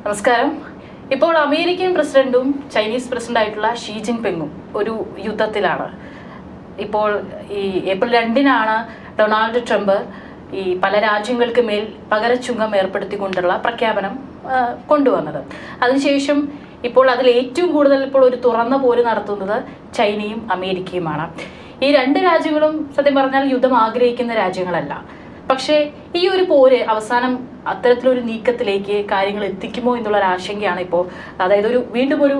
നമസ്കാരം. ഇപ്പോൾ അമേരിക്കൻ പ്രസിഡന്റും ചൈനീസ് പ്രസിഡന്റായിട്ടുള്ള ഷീ ജിൻപിങ്ങും ഒരു യുദ്ധത്തിലാണ്. ഇപ്പോൾ ഈ ഏപ്രിൽ 2-നാണ് ഡൊണാൾഡ് ട്രംപ് ഈ പല രാജ്യങ്ങൾക്ക് മേൽ പകരച്ചുങ്കം ഏർപ്പെടുത്തിക്കൊണ്ടുള്ള പ്രഖ്യാപനം കൊണ്ടുവന്നത്. അതിനുശേഷം ഇപ്പോൾ അതിൽ ഏറ്റവും കൂടുതൽ ഇപ്പോൾ ഒരു തുറന്ന പോര് നടത്തുന്നത് ചൈനയും അമേരിക്കയുമാണ്. ഈ രണ്ട് രാജ്യങ്ങളും സത്യം പറഞ്ഞാൽ യുദ്ധം ആഗ്രഹിക്കുന്ന രാജ്യങ്ങളല്ല. പക്ഷേ ഈ ഒരു പോര് അവസാനം അത്തരത്തിലൊരു നീക്കത്തിലേക്ക് കാര്യങ്ങൾ എത്തിക്കുമോ എന്നുള്ളൊരു ആശങ്കയാണ് ഇപ്പോൾ, അതായത് വീണ്ടും ഒരു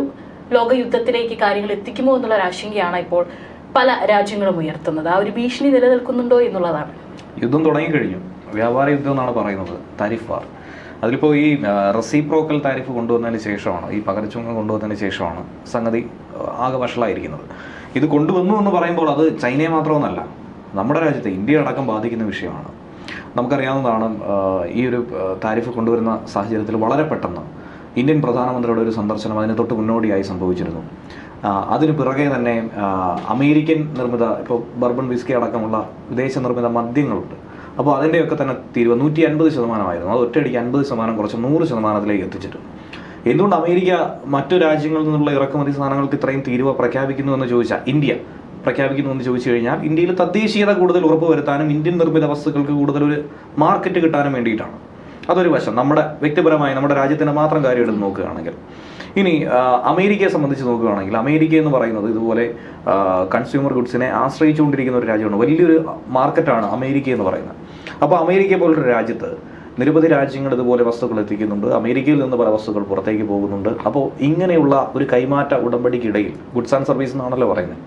ലോകയുദ്ധത്തിലേക്ക് കാര്യങ്ങൾ എത്തിക്കുമോ എന്നുള്ളൊരു ആശങ്കയാണ് ഇപ്പോൾ പല രാജ്യങ്ങളും ഉയർത്തുന്നത്. ആ ഒരു ഭീഷണി നിലനിൽക്കുന്നുണ്ടോ എന്നുള്ളതാണ്. യുദ്ധം തുടങ്ങിക്കഴിഞ്ഞു. വ്യാപാര യുദ്ധം എന്നാണ് പറയുന്നത്, താരിഫ് വാർ. അതിലിപ്പോൾ ഈ റെസിപ്രോക്കൽ താരിഫ് കൊണ്ടുവന്നതിന് ശേഷമാണ്, ഈ പകരച്ചുങ്കം കൊണ്ടുവന്നതിന് ശേഷമാണ് സംഗതി ആകെ വഷളായിരിക്കുന്നത്. ഇത് കൊണ്ടുവന്നു എന്ന് പറയുമ്പോൾ അത് ചൈനയെ മാത്രമൊന്നല്ല, നമ്മുടെ രാജ്യത്തെ ഇന്ത്യ അടക്കം ബാധിക്കുന്ന വിഷയമാണ്. നമുക്കറിയാവുന്നതാണ്, ഈ ഒരു താരിഫ് കൊണ്ടുവരുന്ന സാഹചര്യത്തിൽ വളരെ പെട്ടെന്ന് ഇന്ത്യൻ പ്രധാനമന്ത്രിയുടെ ഒരു സന്ദർശനം അതിന് തൊട്ട് മുന്നോടിയായി സംഭവിച്ചിരുന്നു. അതിന് പിറകെ തന്നെ അമേരിക്കൻ നിർമ്മിത ഇപ്പോൾ ബർബൺ വിസ്കി അടക്കമുള്ള വിദേശ നിർമ്മിത മദ്യങ്ങളുണ്ട്. അപ്പോൾ അതിൻ്റെയൊക്കെ തന്നെ തീരുവ 150% അത് ഒറ്റയടിക്ക് 50% കുറച്ച് 100%-ലേക്ക് എത്തിച്ചിരുന്നു. എന്തുകൊണ്ട് അമേരിക്ക മറ്റു രാജ്യങ്ങളിൽ നിന്നുള്ള ഇറക്കുമതി സാധനങ്ങൾക്ക് ഇത്രയും തീരുവ പ്രഖ്യാപിക്കുന്നു എന്ന് ചോദിച്ചാൽ, ഇന്ത്യ പ്രഖ്യാപിക്കുന്നു എന്ന് ചോദിച്ചു കഴിഞ്ഞാൽ, ഇന്ത്യയിൽ തദ്ദേശീയത കൂടുതൽ ഉറപ്പുവരുത്താനും ഇന്ത്യൻ നിർമ്മിത വസ്തുക്കൾക്ക് കൂടുതൽ ഒരു മാർക്കറ്റ് കിട്ടാനും വേണ്ടിയിട്ടാണ്. അതൊരു വശം. നമ്മുടെ വ്യക്തിപരമായി നമ്മുടെ രാജ്യത്തിൻ്റെ മാത്രം കാര്യം എടുത്ത് നോക്കുകയാണെങ്കിൽ, ഇനി അമേരിക്കയെ സംബന്ധിച്ച് നോക്കുകയാണെങ്കിൽ, അമേരിക്ക എന്ന് പറയുന്നത് ഇതുപോലെ കൺസ്യൂമർ ഗുഡ്സിനെ ആശ്രയിച്ചുകൊണ്ടിരിക്കുന്ന ഒരു രാജ്യമാണ്. വലിയൊരു മാർക്കറ്റാണ് അമേരിക്ക എന്ന് പറയുന്നത്. അപ്പോൾ അമേരിക്ക പോലൊരു രാജ്യത്ത് നിരവധി രാജ്യങ്ങൾ ഇതുപോലെ വസ്തുക്കൾ എത്തിക്കുന്നുണ്ട്. അമേരിക്കയിൽ നിന്ന് പല വസ്തുക്കൾ പുറത്തേക്ക് പോകുന്നുണ്ട്. അപ്പോൾ ഇങ്ങനെയുള്ള ഒരു കൈമാറ്റ ഉടമ്പടിക്കിടയിൽ, ഗുഡ്സ് ആൻഡ് സർവീസ് എന്നാണല്ലോ പറയുന്നത്,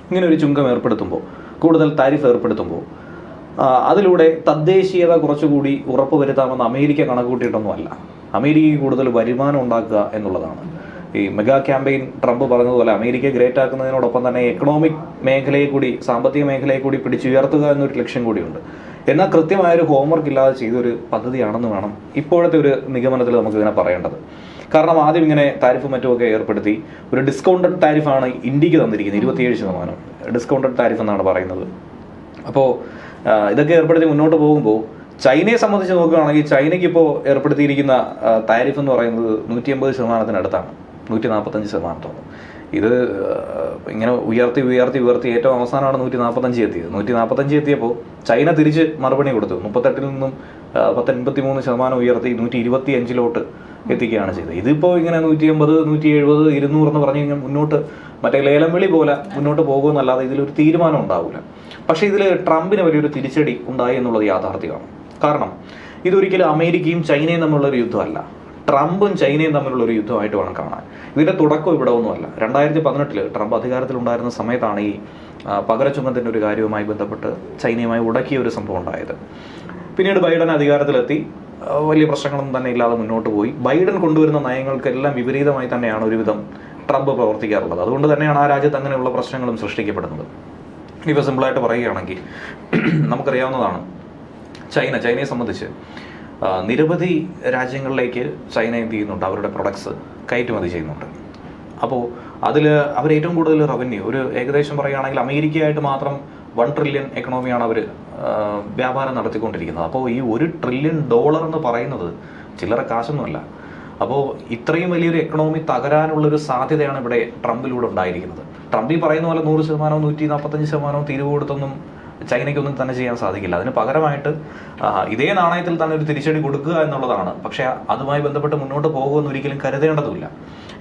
ഇങ്ങനെ ഒരു ചുങ്കം ഏർപ്പെടുത്തുമ്പോൾ, കൂടുതൽ താരിഫ് ഏർപ്പെടുത്തുമ്പോൾ, അതിലൂടെ തദ്ദേശീയത കുറച്ചുകൂടി ഉറപ്പുവരുത്താമെന്ന് അമേരിക്ക കണക്കുകൂട്ടിയിട്ടൊന്നുമല്ല. അമേരിക്കയ്ക്ക് കൂടുതൽ വരുമാനം ഉണ്ടാക്കുക എന്നുള്ളതാണ്. ഈ മെഗാ ക്യാമ്പയിൻ ട്രംപ് പറഞ്ഞതുപോലെ അമേരിക്കയെ ഗ്രേറ്റ് ആക്കുന്നതിനോടൊപ്പം തന്നെ എക്കണോമിക് മേഖലയെ കൂടി, സാമ്പത്തിക മേഖലയെ കൂടി പിടിച്ചുയർത്തുക എന്നൊരു ലക്ഷ്യം കൂടിയുണ്ട്. എന്നാൽ കൃത്യമായൊരു ഹോംവർക്ക് ഇല്ലാതെ ചെയ്തൊരു പദ്ധതിയാണെന്ന് വേണം ഇപ്പോഴത്തെ ഒരു നിഗമനത്തിൽ നമുക്ക് ഇതിനെ പറയേണ്ടത്. കാരണം ആദ്യം ഇങ്ങനെ താരിഫ് മറ്റുമൊക്കെ ഏർപ്പെടുത്തി ഒരു ഡിസ്കൗണ്ടഡ് താരിഫാണ് ഇന്ത്യക്ക് തന്നിരിക്കുന്നത്, 27% ഡിസ്കൗണ്ടഡ് താരിഫ് എന്നാണ് പറയുന്നത്. അപ്പോൾ ഇതൊക്കെ ഏർപ്പെടുത്തി മുന്നോട്ട് പോകുമ്പോൾ ചൈനയെ സംബന്ധിച്ച് നോക്കുകയാണെങ്കിൽ, ചൈനയ്ക്ക് ഇപ്പോൾ ഏർപ്പെടുത്തിയിരിക്കുന്ന താരിഫ് എന്ന് പറയുന്നത് 150%-അടുത്താണ്, 145%. ഇത് ഇങ്ങനെ ഉയർത്തി ഏറ്റവും അവസാനമാണ് 145 എത്തിയത്. 145 എത്തിയപ്പോൾ ചൈന തിരിച്ച് മറുപടി കൊടുത്തു. 38-ൽ നിന്നും 83% ഉയർത്തി 125-ലോട്ട് എത്തിക്കുകയാണ് ചെയ്തത്. ഇതിപ്പോൾ ഇങ്ങനെ 150, 170, 200 എന്ന് പറഞ്ഞു കഴിഞ്ഞാൽ മുന്നോട്ട് മറ്റേ ലേലം വിളി പോലെ മുന്നോട്ട് പോകുമെന്നല്ലാതെ ഇതിലൊരു തീരുമാനം ഉണ്ടാവില്ല. പക്ഷേ ഇതിൽ ട്രംപിന് വലിയൊരു തിരിച്ചടി ഉണ്ടായി എന്നുള്ളത് യാഥാർത്ഥ്യമാണ്. കാരണം ഇതൊരിക്കലും അമേരിക്കയും ചൈനയും തമ്മിലുള്ളൊരു യുദ്ധമല്ല, ട്രംപും ചൈനയും തമ്മിലുള്ള ഒരു യുദ്ധമായിട്ട് വേണം കാണാൻ. ഇതിൻ്റെ തുടക്കം ഇവിടെ ഒന്നുമല്ല. 2018 ട്രംപ് അധികാരത്തിലുണ്ടായിരുന്ന സമയത്താണ് ഈ പകരച്ചുങ്കത്തിൻ്റെ ഒരു കാര്യവുമായി ബന്ധപ്പെട്ട് ചൈനയുമായി ഉടക്കിയ ഒരു സംഭവം ഉണ്ടായത്. പിന്നീട് ബൈഡൻ അധികാരത്തിലെത്തി, വലിയ പ്രശ്നങ്ങളൊന്നും തന്നെ ഇല്ലാതെ മുന്നോട്ട് പോയി. ബൈഡൻ കൊണ്ടുവരുന്ന നയങ്ങൾക്കെല്ലാം വിപരീതമായി തന്നെയാണ് ഒരുവിധം ട്രംപ് പ്രവർത്തിക്കാറുള്ളത്. അതുകൊണ്ട് തന്നെയാണ് ആ രാജ്യത്ത് അങ്ങനെയുള്ള പ്രശ്നങ്ങളും സൃഷ്ടിക്കപ്പെടുന്നത്. ഇപ്പോൾ സിമ്പിളായിട്ട് പറയുകയാണെങ്കിൽ, നമുക്കറിയാവുന്നതാണ്, ചൈനയെ സംബന്ധിച്ച് നിരവധി രാജ്യങ്ങളിലേക്ക് ചൈന എന്ത് ചെയ്യുന്നുണ്ട്, അവരുടെ പ്രൊഡക്ട്സ് കയറ്റുമതി ചെയ്യുന്നുണ്ട്. അപ്പോൾ അതിൽ അവർ ഏറ്റവും കൂടുതൽ റവന്യൂ, ഒരു ഏകദേശം പറയുകയാണെങ്കിൽ അമേരിക്കയായിട്ട് മാത്രം 1 ട്രില്യൺ എക്കണോമിയാണ് അവർ വ്യാപാരം നടത്തിക്കൊണ്ടിരിക്കുന്നത്. അപ്പോൾ ഈ $1 ട്രില്യൺ എന്ന് പറയുന്നത് ചില്ലറ കാശൊന്നുമല്ല. അപ്പോൾ ഇത്രയും വലിയൊരു എക്കണോമി തകരാനുള്ളൊരു സാധ്യതയാണ് ഇവിടെ ട്രംപിലൂടെ ഉണ്ടായിരിക്കുന്നത്. ട്രംപ് ഈ പറയുന്ന പോലെ 100%, 145% തീരുവ കൊടുത്തൊന്നും ചൈനയ്ക്കൊന്നും തന്നെ ചെയ്യാൻ സാധിക്കില്ല. അതിന് പകരമായിട്ട് ഇതേ നാണയത്തിൽ തന്നെ ഒരു തിരിച്ചടി കൊടുക്കുക എന്നുള്ളതാണ്. പക്ഷേ അതുമായി ബന്ധപ്പെട്ട് മുന്നോട്ട് പോകുമെന്ന് ഒരിക്കലും കരുതേണ്ടതുമില്ല.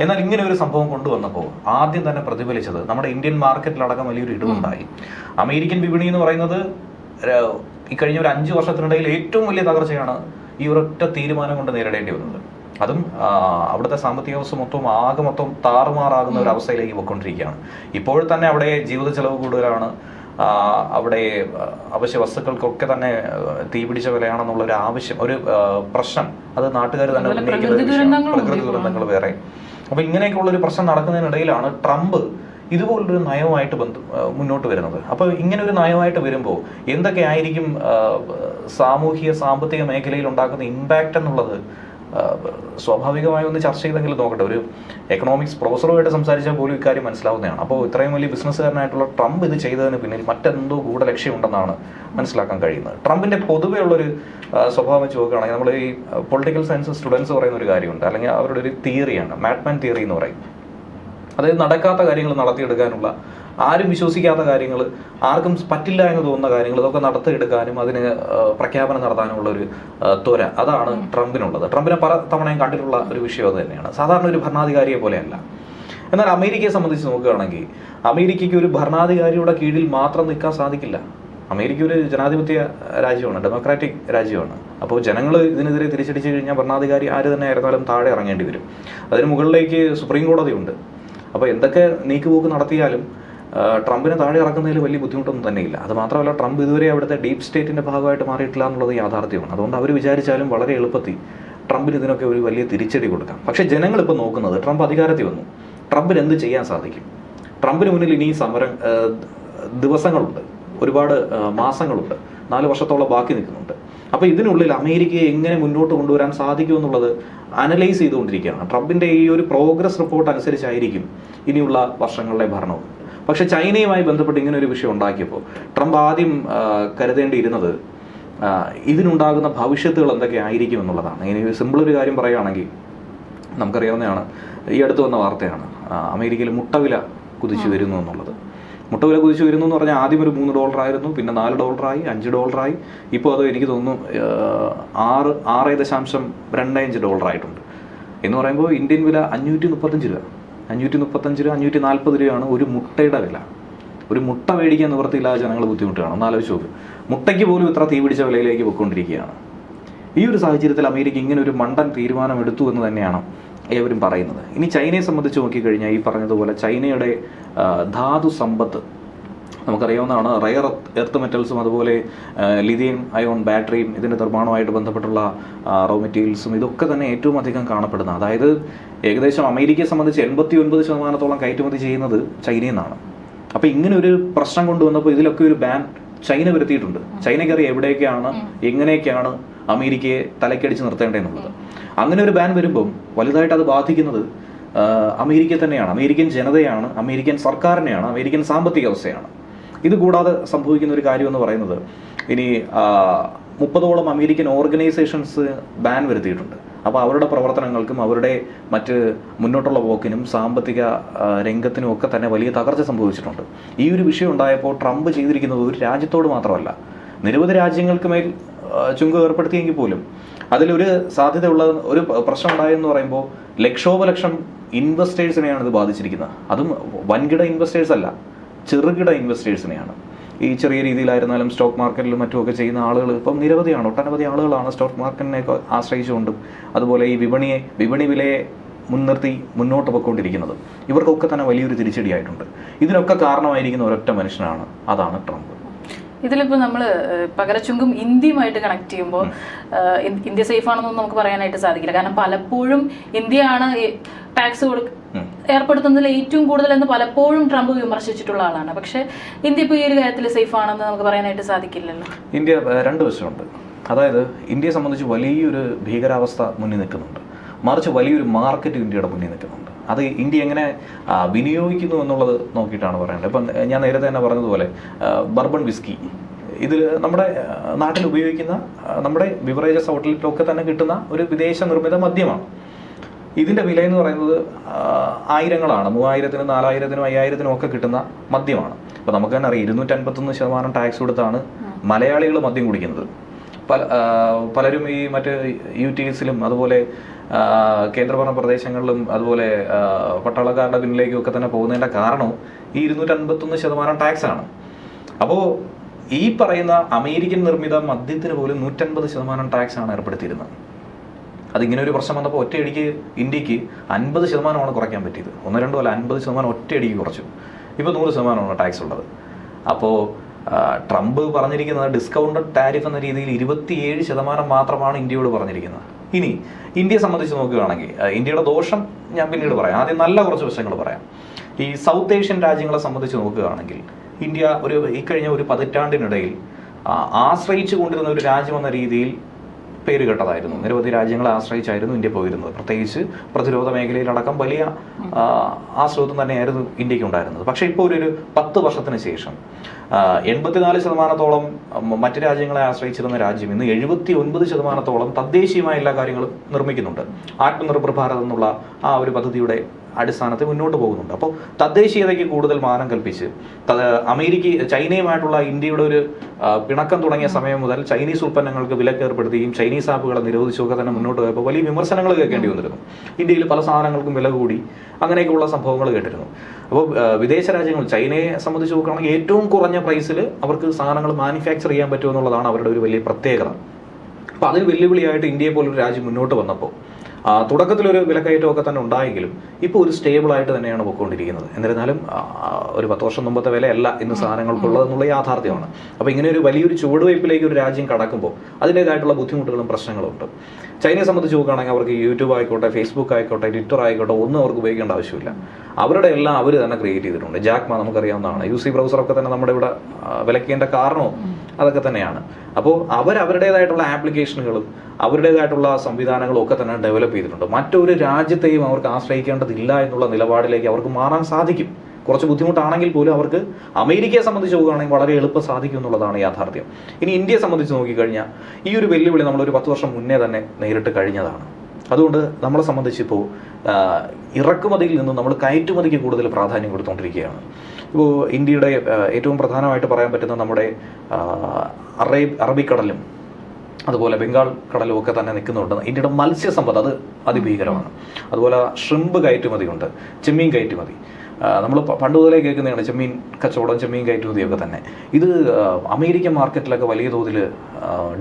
എന്നാൽ ഇങ്ങനെ ഒരു സംഭവം കൊണ്ടുവന്നപ്പോൾ ആദ്യം തന്നെ പ്രതിഫലിച്ചത് നമ്മുടെ ഇന്ത്യൻ മാർക്കറ്റിലടക്കം വലിയൊരു ഇടിവുണ്ടായി. അമേരിക്കൻ വിപണി എന്ന് പറയുന്നത് ഈ കഴിഞ്ഞ ഒരു 5 വർഷത്തിനിടയിൽ ഏറ്റവും വലിയ തകർച്ചയാണ് ഈ ഒരൊറ്റ തീരുമാനം കൊണ്ട് നേരിടേണ്ടി വന്നത്. അതും അവിടുത്തെ സാമ്പത്തിക വ്യവസ്ഥ മൊത്തം താറുമാറാകുന്ന ഒരു അവസ്ഥയിലേക്ക് പോയിക്കൊണ്ടിരിക്കുകയാണ്. ഇപ്പോൾ തന്നെ അവിടെ ജീവിത ചെലവ് കൂടുതലാണ്, അവിടെ അവശ്യ വസ്തുക്കൾക്കൊക്കെ തന്നെ തീപിടിച്ച വിലയാണെന്നുള്ള ഒരു ആവശ്യം, ഒരു പ്രശ്നം, അത് നാട്ടുകാർ തന്നെ ഉന്നയിക്കുന്ന പ്രകൃതി ദുരന്തങ്ങൾ വേറെ. അപ്പോൾ ഇങ്ങനെയൊക്കെയുള്ളൊരു പ്രശ്നം നടക്കുന്നതിനിടയിലാണ് ട്രംപ് ഇതുപോലൊരു നയവുമായിട്ട് മുന്നോട്ട് വരുന്നത്. അപ്പോൾ ഇങ്ങനെ ഒരു നയമായിട്ട് വരുമ്പോൾ എന്തൊക്കെ ആയിരിക്കും സാമൂഹിക സാമ്പത്തിക മേഖലയിൽ ഉണ്ടാക്കുന്ന ഇമ്പാക്റ്റ് എന്നുള്ളത് സ്വാഭാവികമായി ഒന്ന് ചർച്ച ചെയ്തെങ്കിലും നോക്കട്ടെ. ഒരു എക്കണോമിക്സ് പ്രൊഫസറുമായിട്ട് സംസാരിച്ചാൽ പോലും ഇക്കാര്യം മനസ്സിലാവുന്നതാണ്. അപ്പോൾ ഇത്രയും വലിയ ബിസിനസ്സുകാരനായിട്ടുള്ള ട്രംപ് ഇത് ചെയ്തതിന് പിന്നിൽ മറ്റെന്തോ ഗൂഢലക്ഷ്യമുണ്ടെന്നാണ് മനസ്സിലാക്കാൻ കഴിയുന്നത്. ട്രംപിൻ്റെ പൊതുവെ ഉള്ളൊരു സ്വഭാവം വെച്ച് നോക്കുകയാണെങ്കിൽ നമ്മൾ ഈ പൊളിറ്റിക്കൽ സയൻസ് സ്റ്റുഡൻസ് പറയുന്ന ഒരു കാര്യമുണ്ട്, അല്ലെങ്കിൽ അവരുടെ ഒരു തിയറിയാണ്, മാഡ്മാൻ തിയറി എന്ന് പറയും. അതായത് നടക്കാത്ത കാര്യങ്ങൾ നടത്തിയെടുക്കാനുള്ള, ആരും വിശ്വസിക്കാത്ത കാര്യങ്ങൾ, ആർക്കും പറ്റില്ല എന്ന് തോന്നുന്ന കാര്യങ്ങൾ ഇതൊക്കെ നടത്തിയെടുക്കാനും അതിന് പ്രഖ്യാപനം നടത്താനുമുള്ള ഒരു ത്വര, അതാണ് ട്രംപിനുള്ളത്. ട്രംപിനെ പല തവണയും കണ്ടിട്ടുള്ള ഒരു വിഷയം അത് തന്നെയാണ്. സാധാരണ ഒരു ഭരണാധികാരിയെ പോലെയല്ല. എന്നാൽ അമേരിക്കയെ സംബന്ധിച്ച് നോക്കുകയാണെങ്കിൽ അമേരിക്കയ്ക്ക് ഒരു ഭരണാധികാരിയുടെ കീഴിൽ മാത്രം നിൽക്കാൻ സാധിക്കില്ല. അമേരിക്ക ഒരു ജനാധിപത്യ രാജ്യമാണ്, ഡെമോക്രാറ്റിക് രാജ്യമാണ്. അപ്പോൾ ജനങ്ങൾ ഇതിനെതിരെ തിരിച്ചടിച്ചു കഴിഞ്ഞാൽ ഭരണാധികാരി ആര് തന്നെ ആയിരുന്നാലും താഴെ ഇറങ്ങേണ്ടി വരും. അതിന് മുകളിലേക്ക് സുപ്രീം കോടതിയുണ്ട്. അപ്പോൾ എന്തൊക്കെ നീക്കുപോക്ക് നടത്തിയാലും ട്രംപിനെ താഴെ ഇറക്കുന്നതിൽ വലിയ ബുദ്ധിമുട്ടൊന്നും തന്നെയില്ല. അത് മാത്രമല്ല, ട്രംപ് ഇതുവരെ അവിടുത്തെ ഡീപ് സ്റ്റേറ്റിൻ്റെ ഭാഗമായിട്ട് മാറിയിട്ടില്ല എന്നുള്ളത് യാഥാർത്ഥ്യമാണ്. അതുകൊണ്ട് അവർ വിചാരിച്ചാലും വളരെ എളുപ്പത്തിൽ ട്രംപിന് ഇതിനൊക്കെ ഒരു വലിയ തിരിച്ചടി കൊടുക്കാം. പക്ഷേ ജനങ്ങളിപ്പോൾ നോക്കുന്നത് ട്രംപ് അധികാരത്തിൽ വന്നു, ട്രംപിന് എന്ത് ചെയ്യാൻ സാധിക്കും? ട്രംപിന് മുന്നിൽ ഇനി ദിവസങ്ങളുണ്ട്, ഒരുപാട് മാസങ്ങളുണ്ട്, 4 വർഷത്തോളം ബാക്കി നിൽക്കുന്നുണ്ട്. അപ്പോൾ ഇതിനുള്ളിൽ അമേരിക്കയെ എങ്ങനെ മുന്നോട്ട് കൊണ്ടുവരാൻ സാധിക്കുമെന്നുള്ളത് അനലൈസ് ചെയ്തുകൊണ്ടിരിക്കുകയാണ്. ട്രംപിൻ്റെ ഈ ഒരു പ്രോഗ്രസ് റിപ്പോർട്ട് അനുസരിച്ചായിരിക്കും ഇനിയുള്ള വർഷങ്ങളിലെ ഭരണവും. പക്ഷേ ചൈനയുമായി ബന്ധപ്പെട്ട് ഇങ്ങനെ ഒരു വിഷയം ഉണ്ടാക്കിയപ്പോൾ ട്രംപ് ആദ്യം കരുതേണ്ടിയിരുന്നത് ഇതിനുണ്ടാകുന്ന ഭവിഷ്യത്തുകൾ എന്തൊക്കെ ആയിരിക്കും എന്നുള്ളതാണ്. ഇനി സിമ്പിളൊരു കാര്യം പറയുകയാണെങ്കിൽ നമുക്കറിയാവുന്നതാണ്, ഈ അടുത്ത് വന്ന വാർത്തയാണ്, അമേരിക്കയിൽ മുട്ടവില കുതിച്ചു വരുന്നു എന്നുള്ളത്. മുട്ടവില കുതിച്ചു വരുന്നു എന്ന് പറഞ്ഞാൽ ആദ്യം ഒരു $3 പിന്നെ $4, $5, ഇപ്പോൾ അത് എനിക്ക് തോന്നുന്നു $6.25 ആയിട്ടുണ്ട്. എന്ന് പറയുമ്പോൾ ഇന്ത്യൻ വില 535 രൂപ, 540 രൂപയാണ് ഒരു മുട്ടയുടെ വില. ഒരു മുട്ട മേടിക്കാൻ നിവൃത്തിയില്ലാതെ ജനങ്ങൾ ബുദ്ധിമുട്ടുകയാണ്. ഒന്ന് ആലോചിച്ച് നോക്ക്, മുട്ടയ്ക്ക് പോലും ഇത്ര തീ പിടിച്ച വിലയിലേക്ക് പോയിക്കൊണ്ടിരിക്കുകയാണ്. ഈ ഒരു സാഹചര്യത്തിൽ അമേരിക്ക ഇങ്ങനെ ഒരു മണ്ടൻ തീരുമാനം എടുത്തു എന്ന് തന്നെയാണ് ഏവരും പറയുന്നത്. ഇനി ചൈനയെ സംബന്ധിച്ച് നോക്കിക്കഴിഞ്ഞാൽ ഈ പറഞ്ഞതുപോലെ ചൈനയുടെ ധാതു സമ്പത്ത് നമുക്കറിയാവുന്നതാണ്. റയർ എർത്ത് മെറ്റൽസും അതുപോലെ ലിഥിയം അയോൺ ബാറ്ററിയും ഇതിൻ്റെ നിർമ്മാണവുമായിട്ട് ബന്ധപ്പെട്ടുള്ള റോ മെറ്റീരിയൽസും ഇതൊക്കെ തന്നെ ഏറ്റവും അധികം കാണപ്പെടുന്നത്. അതായത് ഏകദേശം അമേരിക്കയെ സംബന്ധിച്ച് 89% കയറ്റുമതി ചെയ്യുന്നത് ചൈനയിൽ നിന്നാണ്. അപ്പോൾ ഇങ്ങനെ ഒരു പ്രശ്നം കൊണ്ടുവന്നപ്പോൾ ഇതിലൊക്കെ ഒരു ബാൻ ചൈന വരുത്തിയിട്ടുണ്ട്. ചൈനയ്ക്കറിയാം എവിടെയൊക്കെയാണ് എങ്ങനെയൊക്കെയാണ് അമേരിക്കയെ തലക്കടിച്ച് നിർത്തേണ്ടതെന്നുള്ളത്. അങ്ങനെ ഒരു ബാൻ വരുമ്പം വലുതായിട്ട് അത് ബാധിക്കുന്നത് അമേരിക്ക തന്നെയാണ്, അമേരിക്കൻ ജനതയാണ്, അമേരിക്കൻ സർക്കാരിനെയാണ്, അമേരിക്കൻ സാമ്പത്തിക വ്യവസ്ഥയാണ്. ഇത് കൂടാതെ സംഭവിക്കുന്ന ഒരു കാര്യം എന്ന് പറയുന്നത്, ഇനി 30ഓളം അമേരിക്കൻ ഓർഗനൈസേഷൻസ് ബാൻ വരുത്തിയിട്ടുണ്ട്. അപ്പോൾ അവരുടെ പ്രവർത്തനങ്ങൾക്കും അവരുടെ മറ്റ് മുന്നോട്ടുള്ള പോക്കിനും സാമ്പത്തിക രംഗത്തിനും ഒക്കെ തന്നെ വലിയ തകർച്ച സംഭവിച്ചിട്ടുണ്ട്. ഈ ഒരു വിഷയം ഉണ്ടായപ്പോൾ ട്രംപ് ചെയ്തിരിക്കുന്നത് ഒരു രാജ്യത്തോട് മാത്രമല്ല, നിരവധി രാജ്യങ്ങൾക്ക് മേൽ ചുങ്കം ഏർപ്പെടുത്തിയെങ്കിൽ പോലും അതിലൊരു സാധ്യതയുള്ള ഒരു പ്രശ്നം ഉണ്ടായെന്ന് പറയുമ്പോൾ ലക്ഷോപലക്ഷം ഇൻവെസ്റ്റേഴ്സിനെയാണ് ഇത് ബാധിച്ചിരിക്കുന്നത്. അതും വൻകിട ഇൻവെസ്റ്റേഴ്സ് അല്ല, ചെറുകിട ഇൻവെസ്റ്റേഴ്സിനെയാണ്. ഈ ചെറിയ രീതിയിലായിരുന്നാലും സ്റ്റോക്ക് മാർക്കറ്റിലും മറ്റുമൊക്കെ ചെയ്യുന്ന ആളുകൾ ഇപ്പം നിരവധിയാണ്, ഒട്ടനവധി ആളുകളാണ് സ്റ്റോക്ക് മാർക്കറ്റിനെയൊക്കെ ആശ്രയിച്ചുകൊണ്ടും അതുപോലെ ഈ വിപണി വിലയെ മുൻനിർത്തി മുന്നോട്ട് പോയിക്കൊണ്ടിരിക്കുന്നത്. ഇവർക്കൊക്കെ തന്നെ വലിയൊരു തിരിച്ചടിയായിട്ടുണ്ട്. ഇതിനൊക്കെ കാരണമായിരിക്കുന്ന ഒരൊറ്റ മനുഷ്യനാണ്, അതാണ് ട്രംപ്. ഇതിലിപ്പോൾ നമ്മൾ പകരച്ചുങ്കം ഇന്ത്യയുമായിട്ട് കണക്ട് ചെയ്യുമ്പോൾ ഇന്ത്യ സേഫ് ആണെന്നൊന്നും നമുക്ക് പറയാനായിട്ട് സാധിക്കില്ല. കാരണം പലപ്പോഴും ഇന്ത്യയാണ് ടാക്സ് ഏർപ്പെടുത്തുന്നതിൽ ഏറ്റവും കൂടുതൽ എന്ന് പലപ്പോഴും ട്രംപ് വിമർശിച്ചിട്ടുള്ള ആളാണ്. പക്ഷേ ഇന്ത്യ ഇപ്പോൾ ഈ ഒരു കാര്യത്തിൽ സേഫ് ആണെന്ന് നമുക്ക് പറയാനായിട്ട് സാധിക്കില്ലല്ലോ. ഇന്ത്യ രണ്ട് വശമുണ്ട്. അതായത് ഇന്ത്യയെ സംബന്ധിച്ച് വലിയൊരു ഭീകരാവസ്ഥ മുന്നിൽ നിൽക്കുന്നുണ്ട്, മറിച്ച് വലിയൊരു മാർക്കറ്റ് ഇന്ത്യയുടെ മുന്നിൽ നിൽക്കുന്നുണ്ട്. അത് ഇന്ത്യ എങ്ങനെ വിനിയോഗിക്കുന്നു എന്നുള്ളത് നോക്കിയിട്ടാണ് പറയേണ്ടത്. ഇപ്പം ഞാൻ നേരത്തെ തന്നെ പറഞ്ഞതുപോലെ ബർബൺ വിസ്കി, ഇതിൽ നമ്മുടെ നാട്ടിൽ ഉപയോഗിക്കുന്ന നമ്മുടെ ബിവറേജസ് ഔട്ട്ലെറ്റിലൊക്കെ തന്നെ കിട്ടുന്ന ഒരു വിദേശ നിർമ്മിത മദ്യമാണ്. ഇതിൻ്റെ വില എന്ന് പറയുന്നത് ആയിരങ്ങളാണ്, 3000-നും 4000-നും 5000-നും ഒക്കെ കിട്ടുന്ന മദ്യമാണ്. അപ്പോൾ നമുക്ക് തന്നെ അറിയാം 251% ടാക്സ് കൊടുത്താണ് മലയാളികൾ മദ്യം കുടിക്കുന്നത്. പലരും ഈ മറ്റ് UTSലും അതുപോലെ കേന്ദ്രഭരണ പ്രദേശങ്ങളിലും അതുപോലെ പട്ടാളക്കാരുടെ പിന്നിലേക്കും ഒക്കെ തന്നെ പോകുന്നതിൻ്റെ കാരണവും ഈ 251% ടാക്സാണ്. അപ്പോൾ ഈ പറയുന്ന അമേരിക്കൻ നിർമ്മിത മദ്യത്തിന് പോലും 150% ടാക്സാണ് ഏർപ്പെടുത്തിയിരുന്നത്. അതിങ്ങനെ ഒരു പ്രശ്നം വന്നപ്പോൾ ഒറ്റയടിക്ക് ഇന്ത്യക്ക് 50% കുറയ്ക്കാൻ പറ്റിയത്. 1-2 അല്ല, 50% ഒറ്റയടിക്ക് കുറച്ചു. ഇപ്പോൾ 100% ടാക്സ് ഉള്ളത്. അപ്പോൾ ട്രംപ് പറഞ്ഞിരിക്കുന്നത് ഡിസ്കൗണ്ടഡ് ടാരിഫ് എന്ന രീതിയിൽ 27% മാത്രമാണ് ഇന്ത്യയോട് പറഞ്ഞിരിക്കുന്നത്. ഇനി ഇന്ത്യയെ സംബന്ധിച്ച് നോക്കുകയാണെങ്കിൽ ഇന്ത്യയുടെ ദോഷം ഞാൻ പിന്നീട് പറയാം, ആദ്യം നല്ല കുറച്ച് വശങ്ങൾ പറയാം. ഈ സൗത്ത് ഏഷ്യൻ രാജ്യങ്ങളെ സംബന്ധിച്ച് നോക്കുകയാണെങ്കിൽ ഇന്ത്യ ഇക്കഴിഞ്ഞ ഒരു 10 പതിറ്റാണ്ടിനിടയിൽ ആശ്രയിച്ചു കൊണ്ടിരുന്ന ഒരു രാജ്യമെന്ന രീതിയിൽ പേര് കേട്ടതായിരുന്നു. നിരവധി രാജ്യങ്ങളെ ആശ്രയിച്ചായിരുന്നു ഇന്ത്യ പോയിരുന്നത്. പ്രത്യേകിച്ച് പ്രതിരോധ മേഖലയിലടക്കം വലിയ ആശ്രയത്വം തന്നെയായിരുന്നു ഇന്ത്യക്ക് ഉണ്ടായിരുന്നത്. പക്ഷേ ഇപ്പോൾ ഒരു 10 വർഷത്തിന് ശേഷം 84% മറ്റ് രാജ്യങ്ങളെ ആശ്രയിച്ചിരുന്ന രാജ്യം ഇന്ന് 79% തദ്ദേശീയമായ എല്ലാ കാര്യങ്ങളും നിർമ്മിക്കുന്നുണ്ട്. ആത്മനിർഭർ ഭാരത് എന്നുള്ള ആ ഒരു പദ്ധതിയുടെ അടിസ്ഥാനത്തിൽ മുന്നോട്ട് പോകുന്നുണ്ട്. അപ്പോൾ തദ്ദേശീയതയ്ക്ക് കൂടുതൽ മാനം കൽപ്പിച്ച് ചൈനയുമായിട്ടുള്ള ഇന്ത്യയുടെ ഒരു പിണക്കം തുടങ്ങിയ സമയം മുതൽ ചൈനീസ് ഉൽപ്പന്നങ്ങൾക്ക് വിലക്ക് ഏർപ്പെടുത്തുകയും ചൈനീസ് ആപ്പുകളെ നിരോധിച്ചുമൊക്കെ തന്നെ മുന്നോട്ട് പോയപ്പോൾ വലിയ വിമർശനങ്ങൾ കേൾക്കേണ്ടി വന്നിരുന്നു. ഇന്ത്യയിൽ പല സാധനങ്ങൾക്കും വില കൂടി, അങ്ങനെയൊക്കെയുള്ള സംഭവങ്ങൾ കേട്ടിരുന്നു. അപ്പോൾ വിദേശ രാജ്യങ്ങൾ ചൈനയെ സംബന്ധിച്ച് നോക്കുകയാണെങ്കിൽ ഏറ്റവും കുറഞ്ഞ പ്രൈസിൽ അവർക്ക് സാധനങ്ങൾ മാനുഫാക്ചർ ചെയ്യാൻ പറ്റുമെന്നുള്ളതാണ് അവരുടെ ഒരു വലിയ പ്രത്യേകത. അപ്പോൾ അതിന് വെല്ലുവിളിയായിട്ട് ഇന്ത്യയെ പോലൊരു രാജ്യം മുന്നോട്ട് വന്നപ്പോൾ തുടക്കത്തിലൊരു വിലക്കയറ്റമൊക്കെ തന്നെ ഉണ്ടായെങ്കിലും ഇപ്പോൾ ഒരു സ്റ്റേബിളായിട്ട് തന്നെയാണ് പോയിക്കൊണ്ടിരിക്കുന്നത്. എന്നിരുന്നാലും ഒരു 10 വർഷം മുമ്പത്തെ വിലയല്ല ഇന്ന് സാധനങ്ങൾക്കുള്ളതെന്നുള്ള യാഥാർത്ഥ്യമാണ്. അപ്പോൾ ഇങ്ങനെ ഒരു വലിയൊരു ചുവടുവയ്പ്പിലേക്ക് ഒരു രാജ്യം കടക്കുമ്പോൾ അതിൻ്റേതായിട്ടുള്ള ബുദ്ധിമുട്ടുകളും പ്രശ്നങ്ങളും ഉണ്ട്. ചൈനയെ സംബന്ധിച്ച് നോക്കുകയാണെങ്കിൽ അവർക്ക് യൂട്യൂബ് ആയിക്കോട്ടെ, ഫേസ്ബുക്ക് ആയിക്കോട്ടെ, ട്വിറ്റർ ആയിക്കോട്ടെ ഒന്നും അവർക്ക് ഉപയോഗിക്കേണ്ട ആവശ്യമില്ല. അവരുടെ എല്ലാം അവർ തന്നെ ക്രിയേറ്റ് ചെയ്തിട്ടുണ്ട്. ജാക്മ നമുക്കറിയാവുന്നതാണ്. UC ബ്രൗസറൊക്കെ തന്നെ നമ്മുടെ ഇവിടെ വിലക്കേണ്ട കാരണവും അതൊക്കെ തന്നെയാണ്. അപ്പോൾ അവരുടേതായിട്ടുള്ള ആപ്ലിക്കേഷനുകളും അവരുടേതായിട്ടുള്ള സംവിധാനങ്ങളും ഒക്കെ തന്നെ ഡെവലപ്പ് ചെയ്തിട്ടുണ്ട്. മറ്റൊരു രാജ്യത്തെയും അവർക്ക് ആശ്രയിക്കേണ്ടതില്ല എന്നുള്ള നിലപാടിലേക്ക് അവർക്ക് മാറാൻ സാധിക്കും. കുറച്ച് ബുദ്ധിമുട്ടാണെങ്കിൽ പോലും അവർക്ക് അമേരിക്കയെ സംബന്ധിച്ച് നോക്കുകയാണെങ്കിൽ വളരെ എളുപ്പം സാധിക്കും എന്നുള്ളതാണ് യാഥാർത്ഥ്യം. ഇനി ഇന്ത്യയെ സംബന്ധിച്ച് നോക്കിക്കഴിഞ്ഞാൽ ഈ ഒരു വെല്ലുവിളി നമ്മളൊരു 10 വർഷം മുന്നേ തന്നെ നേരിട്ട് കഴിഞ്ഞതാണ്. അതുകൊണ്ട് നമ്മളെ സംബന്ധിച്ചിപ്പോൾ ഇറക്കുമതിയിൽ നിന്നും നമ്മൾ കയറ്റുമതിക്ക് കൂടുതൽ പ്രാധാന്യം കൊടുത്തുകൊണ്ടിരിക്കുകയാണ്. ഇപ്പോൾ ഇന്ത്യയുടെ ഏറ്റവും പ്രധാനമായിട്ട് പറയാൻ പറ്റുന്ന നമ്മുടെ അറബിക്കടലും അതുപോലെ ബംഗാൾ കടലും ഒക്കെ തന്നെ നിൽക്കുന്നുണ്ട്. ഇന്ത്യയുടെ മത്സ്യസമ്പത്ത് അത് അതിഭീകരമാണ്. അതുപോലെ ഷ്രിമ്പ് കയറ്റുമതിയുണ്ട്, ചെമ്മീൻ കയറ്റുമതി. നമ്മൾ പണ്ട് മുതലേ കേൾക്കുന്നതാണ് ചെമ്മീൻ കച്ചവടം, ചെമ്മീൻ കയറ്റുമതിയൊക്കെ തന്നെ. ഇത് അമേരിക്കൻ മാർക്കറ്റിലൊക്കെ വലിയ തോതിൽ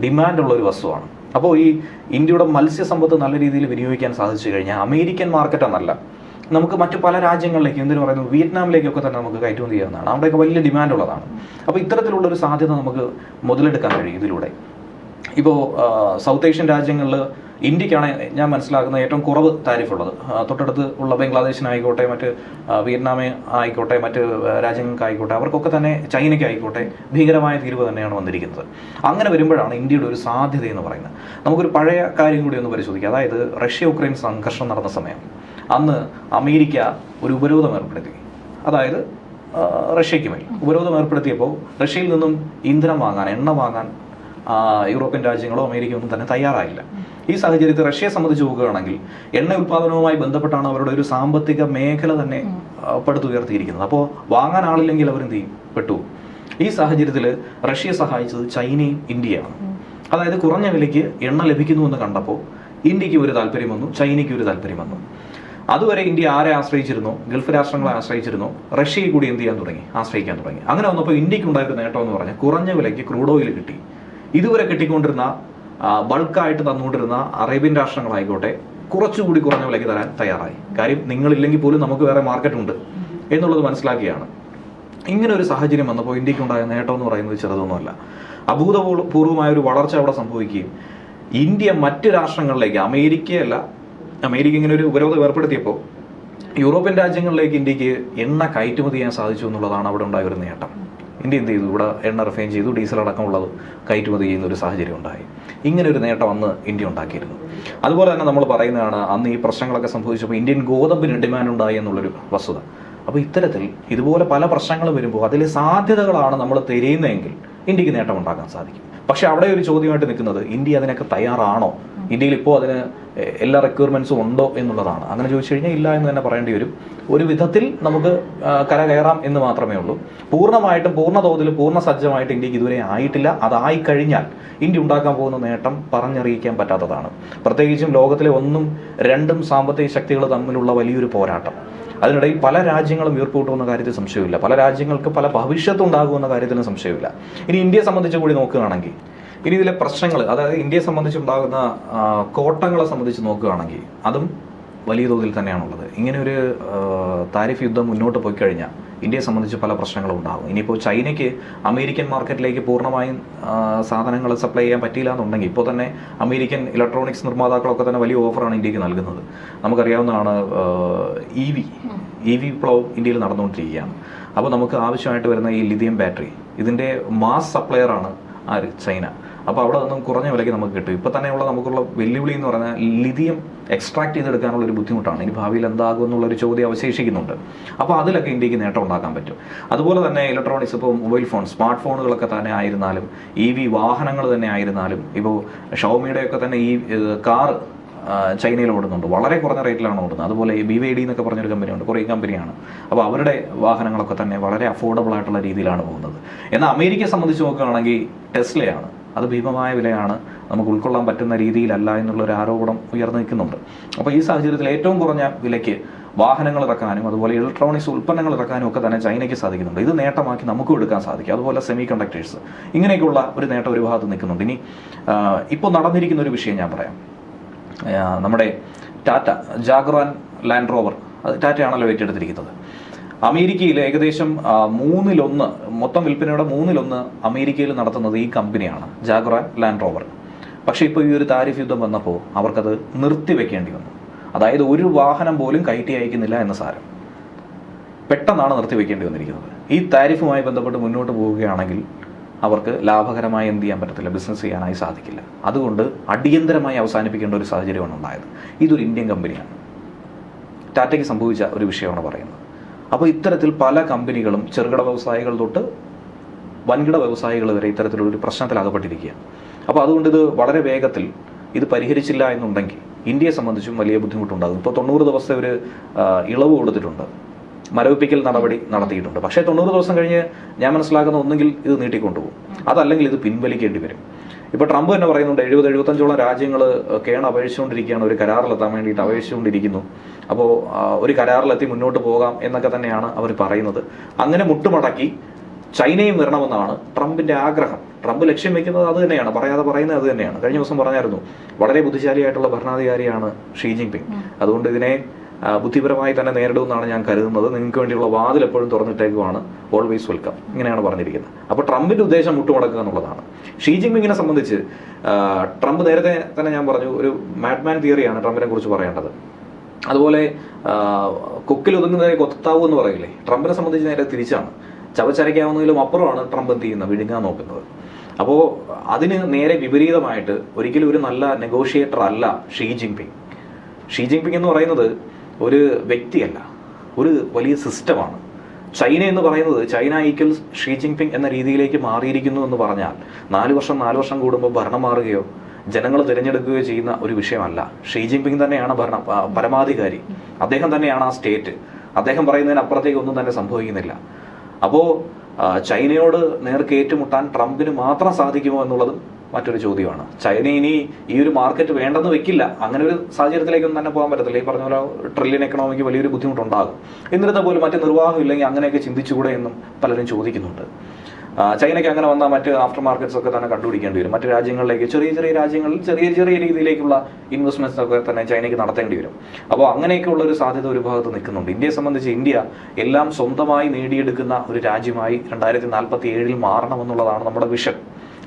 ഡിമാൻഡുള്ള ഒരു വസ്തുവാണ്. അപ്പോൾ ഈ ഇന്ത്യയുടെ മത്സ്യസമ്പത്ത് നല്ല രീതിയിൽ വിനിയോഗിക്കാൻ സാധിച്ചു കഴിഞ്ഞാൽ അമേരിക്കൻ മാർക്കറ്റ് എന്നല്ല, നമുക്ക് മറ്റു പല രാജ്യങ്ങളിലേക്ക്, എന്തിനു പറയുന്നത്, വിയറ്റ്നാമിലേക്കൊക്കെ തന്നെ നമുക്ക് കയറ്റുമതി ചെയ്യാവുന്നതാണ്. അവിടെയൊക്കെ വലിയ ഡിമാൻഡ് ഉള്ളതാണ്. അപ്പോൾ ഇത്തരത്തിലുള്ളൊരു സാധ്യത നമുക്ക് മുതലെടുക്കാൻ കഴിയും ഇതിലൂടെ. ഇപ്പോൾ സൗത്ത് ഏഷ്യൻ രാജ്യങ്ങളിൽ ഇന്ത്യക്കാണ് ഞാൻ മനസ്സിലാക്കുന്ന ഏറ്റവും കുറവ് താരിഫുള്ളത്. തൊട്ടടുത്ത് ഉള്ള ബംഗ്ലാദേശിനായിക്കോട്ടെ, മറ്റ് വിയറ്റ്നാമേ ആയിക്കോട്ടെ, മറ്റ് രാജ്യങ്ങൾക്കായിക്കോട്ടെ, അവർക്കൊക്കെ തന്നെ ചൈനയ്ക്കായിക്കോട്ടെ ഭീകരമായ തീരുവ തന്നെയാണ് വന്നിരിക്കുന്നത്. അങ്ങനെ വരുമ്പോഴാണ് ഇന്ത്യയുടെ ഒരു സാധ്യത എന്ന് പറയുന്നത്. നമുക്കൊരു പഴയ കാര്യം കൂടി ഒന്ന് പരിശോധിക്കാം. അതായത് റഷ്യ ഉക്രൈൻ സംഘർഷം നടന്ന സമയം അന്ന് അമേരിക്ക ഒരു ഉപരോധം ഏർപ്പെടുത്തി. അതായത് റഷ്യയ്ക്ക് മേൽ ഉപരോധം ഏർപ്പെടുത്തിയപ്പോൾ റഷ്യയിൽ നിന്നും ഇന്ധനം വാങ്ങാൻ, എണ്ണ വാങ്ങാൻ യൂറോപ്യൻ രാജ്യങ്ങളോ അമേരിക്കയോ ഒന്നും തന്നെ തയ്യാറായില്ല. ഈ സാഹചര്യത്തിൽ റഷ്യയെ സംബന്ധിച്ച് നോക്കുകയാണെങ്കിൽ എണ്ണ ഉൽപ്പാദനവുമായി ബന്ധപ്പെട്ടാണ് അവരുടെ ഒരു സാമ്പത്തിക മേഖല തന്നെ പടുത്തുയർത്തിയിരിക്കുന്നത്. അപ്പോൾ വാങ്ങാൻ ആളില്ലെങ്കിൽ അവരെന്ത് ചെയ്യും? പെട്ടു. ഈ സാഹചര്യത്തിൽ റഷ്യയെ സഹായിച്ചത് ചൈനയും ഇന്ത്യയാണ്. അതായത് കുറഞ്ഞ വിലയ്ക്ക് എണ്ണ ലഭിക്കുന്നുവെന്ന് കണ്ടപ്പോൾ ഇന്ത്യക്ക് ഒരു താല്പര്യം വന്നു, ചൈനയ്ക്ക് ഒരു താല്പര്യം വന്നു. അതുവരെ ഇന്ത്യ ആരെ ആശ്രയിച്ചിരുന്നോ? ഗൾഫ് രാഷ്ട്രങ്ങളെ ആശ്രയിച്ചിരുന്നോ? റഷ്യയെ കൂടി എന്ത് ചെയ്യാൻ തുടങ്ങി? ആശ്രയിക്കാൻ തുടങ്ങി. അങ്ങനെ വന്നപ്പോൾ ഇന്ത്യക്ക് ഉണ്ടായൊരു നേട്ടം എന്ന് പറഞ്ഞാൽ കുറഞ്ഞ വിലയ്ക്ക് ക്രൂഡ് ഓയിൽ കിട്ടി. ഇതുവരെ കിട്ടിക്കൊണ്ടിരുന്ന ബൾക്കായിട്ട് തന്നുകൊണ്ടിരുന്ന അറേബ്യൻ രാഷ്ട്രങ്ങളായിക്കോട്ടെ കുറച്ചുകൂടി കുറഞ്ഞ വിലയ്ക്ക് തരാൻ തയ്യാറായി. കാര്യം നിങ്ങളില്ലെങ്കിൽ പോലും നമുക്ക് വേറെ മാർക്കറ്റ് ഉണ്ട് എന്നുള്ളത് മനസ്സിലാക്കിയാണ്. ഇങ്ങനെ ഒരു സാഹചര്യം വന്നപ്പോൾ ഇന്ത്യക്കുണ്ടായ നേട്ടം എന്ന് പറയുന്നത് ചെറുതൊന്നുമല്ല. അഭൂതപൂർവമായ ഒരു വളർച്ച അവിടെ സംഭവിക്കുകയും ഇന്ത്യ മറ്റ് രാഷ്ട്രങ്ങളിലേക്ക്, അമേരിക്ക ഇങ്ങനെ ഒരു ഉപരോധം ഏർപ്പെടുത്തിയപ്പോൾ യൂറോപ്യൻ രാജ്യങ്ങളിലേക്ക് ഇന്ത്യക്ക് എണ്ണ കയറ്റുമതി ചെയ്യാൻ സാധിച്ചു എന്നുള്ളതാണ് അവിടെ ഉണ്ടായ ഒരു നേട്ടം. ഇന്ത്യ എന്ത് ചെയ്തു? ഇവിടെ എണ്ണ റിഫൈൻ ചെയ്തു, ഡീസൽ അടക്കമുള്ളത് കയറ്റുമതി ചെയ്യുന്ന ഒരു സാഹചര്യം ഉണ്ടായി. ഇങ്ങനെ ഒരു നേട്ടം അന്ന് ഇന്ത്യ ഉണ്ടാക്കിയിരുന്നു. അതുപോലെ തന്നെ നമ്മൾ പറയുന്നതാണ് അന്ന് ഈ പ്രശ്നങ്ങളൊക്കെ സംഭവിച്ചപ്പോൾ ഇന്ത്യൻ ഗോതമ്പിന് ഡിമാൻഡ് ഉണ്ടായി എന്നുള്ളൊരു വസ്തുത. അപ്പോൾ ഇത്തരത്തിൽ ഇതുപോലെ പല പ്രശ്നങ്ങൾ വരുമ്പോൾ അതിലെ സാധ്യതകളാണ് നമ്മൾ തിരയുന്നതെങ്കിൽ ഇന്ത്യക്ക് നേട്ടം ഉണ്ടാക്കാൻ സാധിക്കും. പക്ഷെ അവിടെ ഒരു ചോദ്യമായിട്ട് നിൽക്കുന്നത് ഇന്ത്യ അതിനൊക്കെ തയ്യാറാണോ? ഇന്ത്യയിൽ ഇപ്പോൾ അതിന് എല്ലാ റിക്വയർമെൻറ്റ്സും ഉണ്ടോ എന്നുള്ളതാണ്. അങ്ങനെ ചോദിച്ചു കഴിഞ്ഞാൽ ഇല്ല എന്ന് തന്നെ പറയേണ്ടി വരും. ഒരു വിധത്തിൽ നമുക്ക് കരകയറാം എന്ന് മാത്രമേ ഉള്ളൂ. പൂർണ്ണമായിട്ടും പൂർണ്ണതോതിൽ പൂർണ്ണസജ്ജമായിട്ട് ഇന്ത്യക്ക് ഇതുവരെ ആയിട്ടില്ല. അതായിക്കഴിഞ്ഞാൽ ഇന്ത്യ ഉണ്ടാക്കാൻ പോകുന്ന നേട്ടം പറഞ്ഞറിയിക്കാൻ പറ്റാത്തതാണ്. പ്രത്യേകിച്ചും ലോകത്തിലെ 1ഉം 2ഉം സാമ്പത്തിക ശക്തികൾ തമ്മിലുള്ള വലിയൊരു പോരാട്ടം. അതിനിടയിൽ പല രാജ്യങ്ങളും വീർപ്പുകൂട്ടുമെന്ന കാര്യത്തിൽ സംശയമില്ല. പല രാജ്യങ്ങൾക്ക് പല ഭവിഷ്യത്തും ഉണ്ടാകുമെന്ന കാര്യത്തിലും സംശയമില്ല. ഇനി ഇന്ത്യയെ സംബന്ധിച്ച് കൂടി നോക്കുകയാണെങ്കിൽ ഇനി ഇതിലെ പ്രശ്നങ്ങൾ, അതായത് ഇന്ത്യയെ സംബന്ധിച്ചുണ്ടാകുന്ന കോട്ടങ്ങളെ സംബന്ധിച്ച് നോക്കുകയാണെങ്കിൽ അതും വലിയ തോതിൽ തന്നെയാണുള്ളത്. ഇങ്ങനെ ഒരു താരിഫ് യുദ്ധം മുന്നോട്ട് പോയി കഴിഞ്ഞാൽ ഇന്ത്യയെ സംബന്ധിച്ച് പല പ്രശ്നങ്ങളും ഉണ്ടാകും. ഇനിയിപ്പോൾ ചൈനയ്ക്ക് അമേരിക്കൻ മാർക്കറ്റിലേക്ക് പൂർണ്ണമായും സാധനങ്ങൾ സപ്ലൈ ചെയ്യാൻ പറ്റിയില്ല എന്നുണ്ടെങ്കിൽ ഇപ്പോൾ തന്നെ അമേരിക്കൻ ഇലക്ട്രോണിക്സ് നിർമ്മാതാക്കളൊക്കെ തന്നെ വലിയ ഓഫറാണ് ഇന്ത്യക്ക് നൽകുന്നത്. നമുക്കറിയാവുന്നതാണ് ഇ വി വിപ്ലവം ഇന്ത്യയിൽ നടന്നുകൊണ്ടിരിക്കുകയാണ്. അപ്പോൾ നമുക്ക് ആവശ്യമായിട്ട് വരുന്ന ഈ ലിഥിയം ബാറ്ററി, ഇതിൻ്റെ മാസ് സപ്ലയറാണ് ചൈന. അപ്പോൾ അവിടെ നിന്നും കുറഞ്ഞ വിലയ്ക്ക് നമുക്ക് കിട്ടും. ഇപ്പോൾ തന്നെയുള്ള നമുക്കുള്ള വെല്ലുവിളി എന്ന് പറഞ്ഞാൽ ലിഥിയം എക്സ്ട്രാക്ട് ചെയ്തെടുക്കാനുള്ള ഒരു ബുദ്ധിമുട്ടാണ്. ഇനി ഭാവിയിൽ എന്താകും എന്നുള്ളൊരു ചോദ്യം അവശേഷിക്കുന്നുണ്ട്. അപ്പോൾ അതിലൊക്കെ ഇന്ത്യക്ക് നേട്ടം ഉണ്ടാക്കാൻ പറ്റും. അതുപോലെ തന്നെ ഇലക്ട്രോണിക്സ്, ഇപ്പോൾ മൊബൈൽ ഫോൺ, സ്മാർട്ട് ഫോണുകളൊക്കെ തന്നെ ആയിരുന്നാലും, EV വാഹനങ്ങൾ തന്നെ ആയിരുന്നാലും, ഇപ്പോൾ ഷവോമിയുടെയൊക്കെ തന്നെ ഈ കാർ ചൈനയിൽ ഓടുന്നുണ്ട്, വളരെ കുറഞ്ഞ റേറ്റിലാണ് ഓടുന്നത്. അതുപോലെ ഈ BYD എന്നൊക്കെ പറഞ്ഞൊരു കമ്പനിയുണ്ട്, കൊറിയൻ കമ്പനിയാണ്. അപ്പോൾ അവരുടെ വാഹനങ്ങളൊക്കെ തന്നെ വളരെ അഫോർഡബിൾ ആയിട്ടുള്ള രീതിയിലാണ് പോകുന്നത്. എന്നാൽ അമേരിക്കയെ സംബന്ധിച്ച് നോക്കുകയാണെങ്കിൽ ടെസ്ലയാണ്, അത് ഭീമമായ വിലയാണ്, നമുക്ക് ഉൾക്കൊള്ളാൻ പറ്റുന്ന രീതിയിലല്ല എന്നുള്ളൊരു ആരോപണം ഉയർന്നു നിൽക്കുന്നുണ്ട്. അപ്പോൾ ഈ സാഹചര്യത്തിൽ ഏറ്റവും കുറഞ്ഞ വിലയ്ക്ക് വാഹനങ്ങൾ ഇറക്കാനും അതുപോലെ ഇലക്ട്രോണിക്സ് ഉൽപ്പന്നങ്ങൾ ഇറക്കാനും ഒക്കെ തന്നെ ചൈനയ്ക്ക് സാധിക്കുന്നുണ്ട്. ഇത് നേട്ടമാക്കി നമുക്കും എടുക്കാൻ സാധിക്കും. അതുപോലെ സെമി കണ്ടക്ടേഴ്സ്, ഇങ്ങനെയൊക്കെയുള്ള ഒരു നേട്ടം ഒരു ഭാഗത്ത് നിൽക്കുന്നുണ്ട്. ഇനി ഇപ്പോൾ നടന്നിരിക്കുന്ന ഒരു വിഷയം ഞാൻ പറയാം. നമ്മുടെ ടാറ്റ ജാഗ്വാർ ലാൻഡ് റോവർ, അത് ടാറ്റയാണല്ലോ ഏറ്റെടുത്തിരിക്കുന്നത്. അമേരിക്കയിൽ ഏകദേശം 1/3, മൊത്തം വിൽപ്പനയുടെ 1/3 അമേരിക്കയിൽ നടത്തുന്നത് ഈ കമ്പനിയാണ്, ജാഗ്വാർ ലാൻഡ് റോവർ. പക്ഷേ ഇപ്പോൾ ഈ ഒരു താരിഫ് യുദ്ധം വന്നപ്പോൾ അവർക്കത് നിർത്തിവെക്കേണ്ടി വന്നു. അതായത് ഒരു വാഹനം പോലും കയറ്റി അയക്കുന്നില്ല എന്ന സാരം പെട്ടെന്നാണ് നിർത്തിവെക്കേണ്ടി വന്നിരിക്കുന്നത്. ഈ താരിഫുമായി ബന്ധപ്പെട്ട് മുന്നോട്ട് പോവുകയാണെങ്കിൽ അവർക്ക് ലാഭകരമായി എന്ത് ചെയ്യാൻ പറ്റത്തില്ല, ബിസിനസ് ചെയ്യാനായി സാധിക്കില്ല. അതുകൊണ്ട് അടിയന്തരമായി അവസാനിപ്പിക്കേണ്ട ഒരു സാഹചര്യമാണ് ഉണ്ടായത്. ഇതൊരു ഇന്ത്യൻ കമ്പനിയാണ്, ടാറ്റയ്ക്ക് സംഭവിച്ച ഒരു വിഷയമാണ് പറയുന്നത്. അപ്പോൾ ഇത്തരത്തിൽ പല കമ്പനികളും ചെറുകിട വ്യവസായികൾ തൊട്ട് വൻകിട വ്യവസായികൾ വരെ ഇത്തരത്തിലൊരു പ്രശ്നത്തിൽ അകപ്പെട്ടിരിക്കുക. അപ്പോൾ അതുകൊണ്ട് ഇത് വളരെ വേഗത്തിൽ ഇത് പരിഹരിച്ചില്ല എന്നുണ്ടെങ്കിൽ ഇന്ത്യയെ സംബന്ധിച്ചും വലിയ ബുദ്ധിമുട്ടുണ്ടാകും. ഇപ്പോൾ 90 ദിവസത്തെ ഒരു ഇളവ് കൊടുത്തിട്ടുണ്ട്, മരവിപ്പിക്കൽ നടപടി നടത്തിയിട്ടുണ്ട്. പക്ഷേ 90 ദിവസം കഴിഞ്ഞ് ഞാൻ മനസ്സിലാക്കുന്ന ഒന്നുകിൽ ഇത് നീട്ടിക്കൊണ്ടുപോകും, അതല്ലെങ്കിൽ ഇത് പിൻവലിക്കേണ്ടി വരും. ഇപ്പോൾ ട്രംപ് തന്നെ പറയുന്നുണ്ട് 70-75ഓളം രാജ്യങ്ങൾ അപേക്ഷിച്ചുകൊണ്ടിരിക്കുകയാണ്, ഒരു കരാറിലെത്താൻ വേണ്ടിയിട്ട് അപേക്ഷിച്ചുകൊണ്ടിരിക്കുന്നു. അപ്പോൾ ഒരു കരാറിലെത്തി മുന്നോട്ട് പോകാം എന്നൊക്കെ തന്നെയാണ് അവർ പറയുന്നത്. അങ്ങനെ മുട്ടുമടക്കി ചൈനയും വരണമെന്നാണ് ട്രംപിന്റെ ആഗ്രഹം. ട്രംപ് ലക്ഷ്യം വെക്കുന്നത് അത് തന്നെയാണ്, പറയാതെ പറയുന്നത് അത് തന്നെയാണ്. കഴിഞ്ഞ ദിവസം പറഞ്ഞായിരുന്നു, വളരെ ബുദ്ധിശാലിയായിട്ടുള്ള ഭരണാധികാരിയാണ് ഷീ ജിൻപിങ്, അതുകൊണ്ട് ഇതിനെ ബുദ്ധിപരമായി തന്നെ നേരിടുമെന്നാണ് ഞാൻ കരുതുന്നത്. നിങ്ങൾക്ക് വേണ്ടിയുള്ള വാതിൽ എപ്പോഴും തുറന്നിട്ടേക്കുവാണ്, ഓൾവേസ് വെൽക്കം, ഇങ്ങനെയാണ് പറഞ്ഞിരിക്കുന്നത്. അപ്പോൾ ട്രംപിന്റെ ഉദ്ദേശം മുട്ടുമടക്കുക എന്നുള്ളതാണ്. ഷീ ജിൻപിങ്ങിനെ സംബന്ധിച്ച് ട്രംപ് നേരത്തെ തന്നെ ഞാൻ പറഞ്ഞു, ഒരു മാഡ്മാൻ തിയറിയാണ് ട്രംപിനെ കുറിച്ച് പറയേണ്ടത്. അതുപോലെ കൊക്കിൽ ഒതുങ്ങുന്നതിനെ കൊത്താവൂ എന്ന് പറയില്ലേ, ട്രംപിനെ സംബന്ധിച്ച് നേരെ തിരിച്ചാണ്. ചവച്ചരയ്ക്കാവുന്നതിലും അപ്പുറമാണ് ട്രംപ് എന്ത് ചെയ്യുന്നത്, വിഴുങ്ങാൻ നോക്കുന്നത്. അപ്പോൾ അതിന് നേരെ വിപരീതമായിട്ട് ഒരിക്കലും ഒരു നല്ല നെഗോഷിയേറ്റർ അല്ല ഷീ ജിൻപിങ്. ഷീ ജിൻപിങ് എന്ന് പറയുന്നത് ഒരു വ്യക്തിയല്ല, ഒരു വലിയ സിസ്റ്റമാണ്. ചൈന എന്ന് പറയുന്നത്, ചൈന ഈക്വൽസ് ഷീ ജിൻപിങ് എന്ന രീതിയിലേക്ക് മാറിയിരിക്കുന്നു എന്ന് പറഞ്ഞാൽ 4 വർഷം കൂടുമ്പോൾ ഭരണം മാറുകയോ ജനങ്ങൾ തിരഞ്ഞെടുക്കുകയോ ചെയ്യുന്ന ഒരു വിഷയമല്ല. ഷീ ജിൻപിങ് തന്നെയാണ് പരമാധികാരി, അദ്ദേഹം തന്നെയാണ് ആ സ്റ്റേറ്റ്. അദ്ദേഹം പറയുന്നതിന് അപ്പുറത്തേക്ക് ഒന്നും തന്നെ സംഭവിക്കുന്നില്ല. അപ്പോൾ ചൈനയോട് നേർക്ക് ഏറ്റുമുട്ടാൻ ട്രംപിന് മാത്രം സാധിക്കുമോ എന്നുള്ളതും മറ്റൊരു ചോദ്യമാണ്. ചൈന ഇനി ഈ ഒരു മാർക്കറ്റ് വേണ്ടെന്ന് വെക്കില്ല, അങ്ങനെ ഒരു സാഹചര്യത്തിലേക്കൊന്നും തന്നെ പോകാൻ പറ്റത്തില്ല. ഈ പറഞ്ഞ പോലെ ട്രില്യൺ എക്കണോമിക്ക് വലിയൊരു ബുദ്ധിമുട്ടുണ്ടാകും. എന്നിരുന്നാൽ പോലും മറ്റ് നിർവാഹം ഇല്ലെങ്കിൽ അങ്ങനെയൊക്കെ ചിന്തിച്ചുകൂടെ എന്നും പലരും ചോദിക്കുന്നുണ്ട്. ചൈനയ്ക്ക് അങ്ങനെ വന്നാൽ മറ്റ് ആഫ്റ്റർ മാർക്കറ്റ്സ് ഒക്കെ തന്നെ കണ്ടുപിടിക്കേണ്ടി വരും. മറ്റ് രാജ്യങ്ങളിലേക്ക്, ചെറിയ രാജ്യങ്ങളിൽ ചെറിയ രീതിയിലേക്കുള്ള ഇൻവെസ്റ്റ്മെന്റ്സ് ഒക്കെ തന്നെ ചൈനയ്ക്ക് നടത്തേണ്ടി വരും. അപ്പോൾ അങ്ങനെയൊക്കെയുള്ള ഒരു സാധ്യത ഒരു ഭാഗത്ത് നിൽക്കുന്നുണ്ട്. ഇന്ത്യയെ സംബന്ധിച്ച് ഇന്ത്യ എല്ലാം സ്വന്തമായി നേടിയെടുക്കുന്ന ഒരു രാജ്യമായി 2047 മാറണമെന്നുള്ളതാണ് നമ്മുടെ വിഷൻ.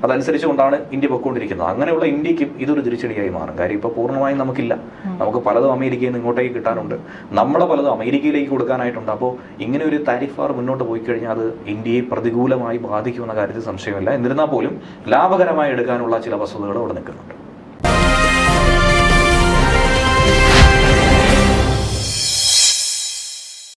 അതനുസരിച്ചുകൊണ്ടാണ് ഇന്ത്യ പൊയ്ക്കൊണ്ടിരിക്കുന്നത്. അങ്ങനെയുള്ള ഇന്ത്യക്കും ഇതൊരു തിരിച്ചടിയായി മാറും. കാര്യം ഇപ്പോൾ പൂർണ്ണമായും നമുക്കില്ല, നമുക്ക് പലതും അമേരിക്കയിൽ നിന്ന് ഇങ്ങോട്ടേക്ക് കിട്ടാനുണ്ട്, നമ്മുടെ പലതും അമേരിക്കയിലേക്ക് കൊടുക്കാനായിട്ടുണ്ട്. അപ്പോൾ ഇങ്ങനെ ഒരു താരിഫ് വാർ മുന്നോട്ട് പോയി കഴിഞ്ഞാൽ അത് ഇന്ത്യയെ പ്രതികൂലമായി ബാധിക്കുമെന്ന കാര്യത്തിൽ സംശയമില്ല. എന്നിരുന്നാൽ പോലും ലാഭകരമായി എടുക്കാനുള്ള ചില വസ്തുതകൾ അവിടെ നിൽക്കുന്നുണ്ട്.